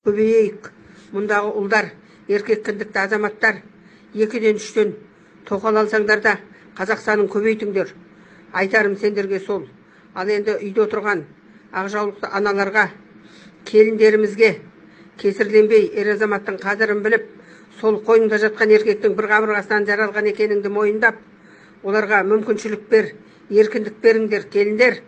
көбейейік. Мұндағы ұлдар, еркек кіндікті азаматтар, 2-ден 3-тен тоқал алсаңдар да Қазақстанын көбейтіңдер. Айтарым сендерге сол. Ал енді үйде отырған ақжаулықты аналарға, келіндерімізге кесірленбей, ер азаматтың қадірін біліп, сол қойнында жатқан еркектің бір қабырғасынан жаралған екеніңді мойындап, оларға мүмкіншілік бер, еркіндік беріңдер, келіндер.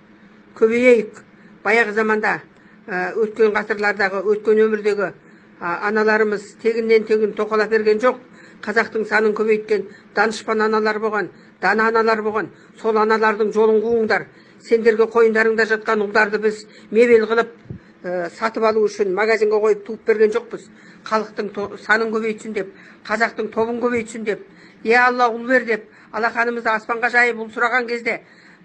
Көбейейік. Баяғы заманда, өткен ғасырлардағы, өткен өмірдегі аналарымыз тегіннен тегін тоқалап берген жоқ. Қазақтың санын көбейткен данышпан аналар болған, дана аналар болған. Сол аналардың жолын қуыңдар. Сендерге қойындарыңда жатқан ұлдарды біз мебел қылып сатып алу үшін магазинге қойып туып берген жоқпыз. Халықтың санын көбейтсін деп, қазақтың тобын көбейтсін деп, Алла ұл бер деп, алақанымызды аспанға жайып ұл сұраған кезде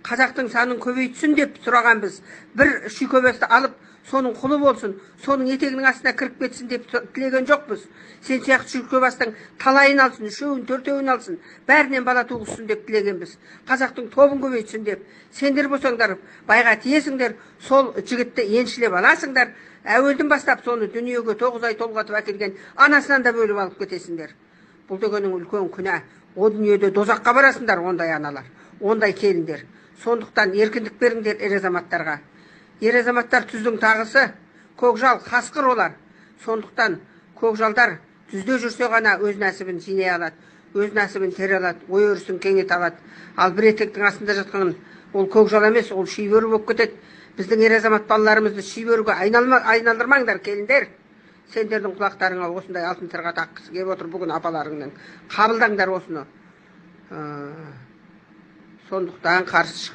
қазақтың санын көбейтсін деп сұраған біз. Бір шүйкебасты алып, соның құлы болсын, соның етегінің астына кіріп кетсін деп тілеген жоқпыз. Сен сияқты шүйкебастың талайын алсын, 3-еуін, 4-еуін алсын, бәрінен бала туғызсын деп тілегенбіз. Қазақтың тобын көбейтсін деп. Сендер болсаңдар, байға тиесіңдер, сол жігітті еншілеп аласыңдар. Әуелден бастап соны дүниеге 9 ай толғатып әкелген анасынан да бөліп алып кетесіңдер. Бұл дегенің үлкен күнә. О дүниеде дозаққа барасыңдар, ондай аналар, ондай келіндер. Сондықтан еркіндік беріңдер ер азаматтарға. Ер азаматтар түздің тағысы, көкжал, қасқыр олар. Сондықтан көкжалдар түзде жүрсе ғана өз нәсібін жинай алады, өз нәсібін тере алады, ой өрісін кеңете алады. Ал бір етектің астында жатқан ол көкжал емес, ол шибөрі болып кетеді. Біздің ер азамат балаларымызды шибөріге айналдырмаңдар, келіндер. Сендердің құлақтарыңа осындай алтын сырға таққысы келіп отыр бүгін апаларыңның. Қабылдаңдар осыны. Сондықтан қарсы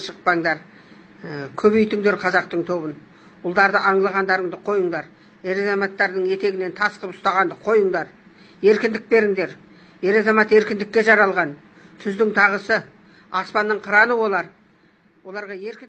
шықпаңдар. Көбейтіңдер қазақтың тобын. Ұлдарды аңлығандарыңды қойыңдар. Ер азаматтардың етегінен тас қып ұстағанды қойыңдар. Еркіндік беріңдер. Ер азамат еркіндікке жаралған. Түздің тағысы, аспанның қыраны олар. Оларға еркіндік